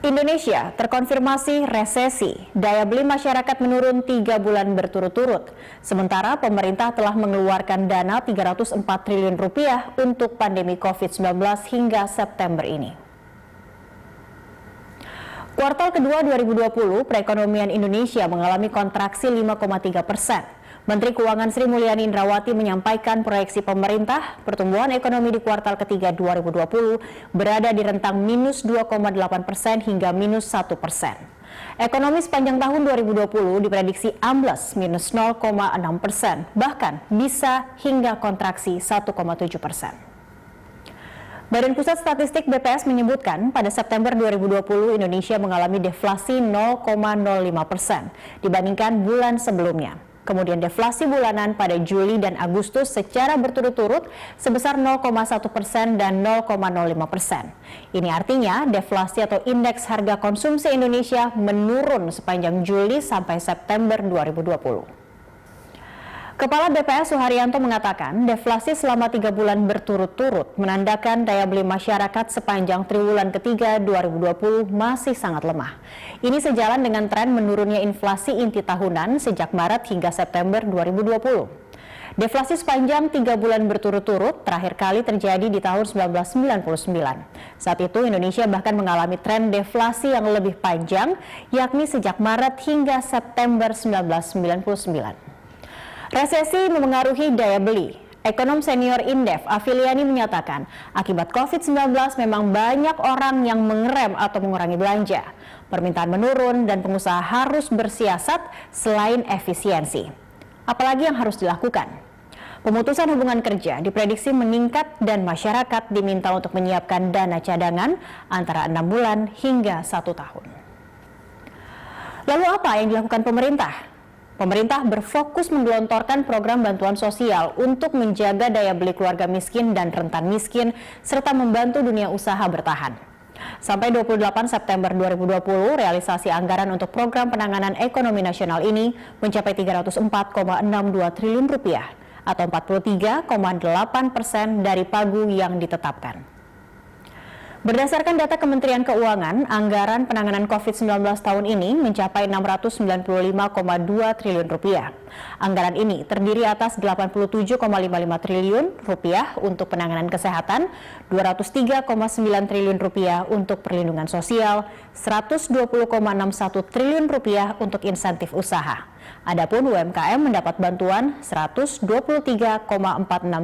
Indonesia terkonfirmasi resesi. Daya beli masyarakat menurun 3 bulan berturut-turut. Sementara pemerintah telah mengeluarkan dana 304 triliun rupiah untuk pandemi COVID-19 hingga September ini. Kuartal kedua 2020, perekonomian Indonesia mengalami kontraksi 5,3%. Menteri Keuangan Sri Mulyani Indrawati menyampaikan proyeksi pemerintah pertumbuhan ekonomi di kuartal ketiga 2020 berada di rentang minus 2,8% hingga minus 1%. Ekonomi sepanjang tahun 2020 diprediksi ambles minus 0,6%, bahkan bisa hingga kontraksi 1,7%. Badan Pusat Statistik BPS menyebutkan pada September 2020 Indonesia mengalami deflasi 0,05% dibandingkan bulan sebelumnya. Kemudian deflasi bulanan pada Juli dan Agustus secara berturut-turut sebesar 0,1% dan 0,05%. Ini artinya deflasi atau indeks harga konsumsi Indonesia menurun sepanjang Juli sampai September 2020. Kepala BPS Suharyanto mengatakan deflasi selama 3 bulan berturut-turut menandakan daya beli masyarakat sepanjang triwulan ketiga 2020 masih sangat lemah. Ini sejalan dengan tren menurunnya inflasi inti tahunan sejak Maret hingga September 2020. Deflasi sepanjang 3 bulan berturut-turut terakhir kali terjadi di tahun 1999. Saat itu Indonesia bahkan mengalami tren deflasi yang lebih panjang, yakni sejak Maret hingga September 1999. Resesi memengaruhi daya beli. Ekonom senior Indef, Afiliani menyatakan, akibat COVID-19 memang banyak orang yang mengerem atau mengurangi belanja. Permintaan menurun dan pengusaha harus bersiasat selain efisiensi. Apalagi yang harus dilakukan? Pemutusan hubungan kerja diprediksi meningkat dan masyarakat diminta untuk menyiapkan dana cadangan antara 6 bulan hingga 1 tahun. Lalu apa yang dilakukan pemerintah? Pemerintah berfokus menggelontorkan program bantuan sosial untuk menjaga daya beli keluarga miskin dan rentan miskin, serta membantu dunia usaha bertahan. Sampai 28 September 2020, realisasi anggaran untuk program penanganan ekonomi nasional ini mencapai 304,62 triliun rupiah atau 43,8% dari pagu yang ditetapkan. Berdasarkan data Kementerian Keuangan, anggaran penanganan COVID-19 tahun ini mencapai 695,2 triliun rupiah. Anggaran ini terdiri atas 87,55 triliun rupiah untuk penanganan kesehatan, 203,9 triliun rupiah untuk perlindungan sosial, 120,61 triliun rupiah untuk insentif usaha. Adapun UMKM mendapat bantuan 123,46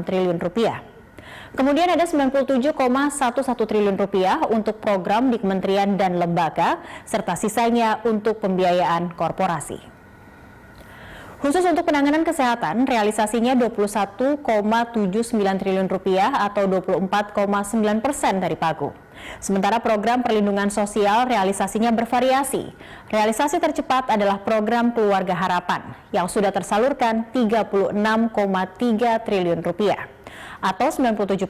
triliun rupiah. Kemudian ada 97,11 triliun rupiah untuk program di kementerian dan lembaga, serta sisanya untuk pembiayaan korporasi. Khusus untuk penanganan kesehatan, realisasinya 21,79 triliun rupiah atau 24,9% dari pagu. Sementara program perlindungan sosial realisasinya bervariasi. Realisasi tercepat adalah program Keluarga Harapan yang sudah tersalurkan 36,3 triliun rupiah. Atau 97%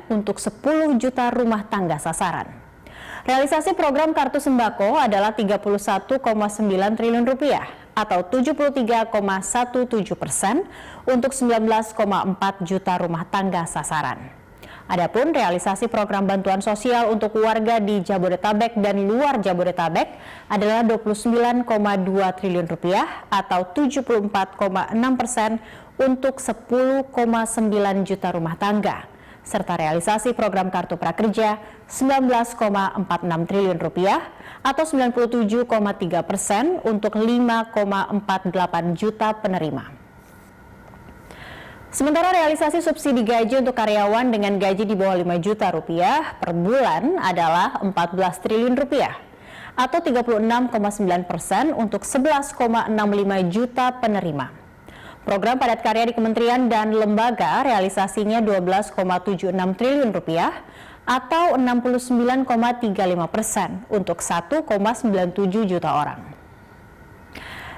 untuk 10 juta rumah tangga sasaran. Realisasi program Kartu Sembako adalah 31,9 triliun rupiah atau 73,17% untuk 19,4 juta rumah tangga sasaran. Adapun realisasi program bantuan sosial untuk warga di Jabodetabek dan luar Jabodetabek adalah 29,2 triliun rupiah atau 74,6% untuk 10,9 juta rumah tangga, serta realisasi program Kartu Prakerja 19,46 triliun rupiah atau 97,3% untuk 5,48 juta penerima. Sementara realisasi subsidi gaji untuk karyawan dengan gaji di bawah 5 juta rupiah per bulan adalah 14 triliun rupiah atau 36,9% untuk 11,65 juta penerima. Program padat karya di kementerian dan lembaga realisasinya 12,76 triliun rupiah atau 69,35% untuk 1,97 juta orang.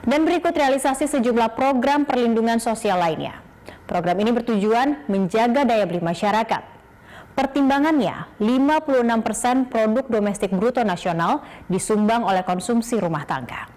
Dan berikut realisasi sejumlah program perlindungan sosial lainnya. Program ini bertujuan menjaga daya beli masyarakat. Pertimbangannya, 56% produk domestik bruto nasional disumbang oleh konsumsi rumah tangga.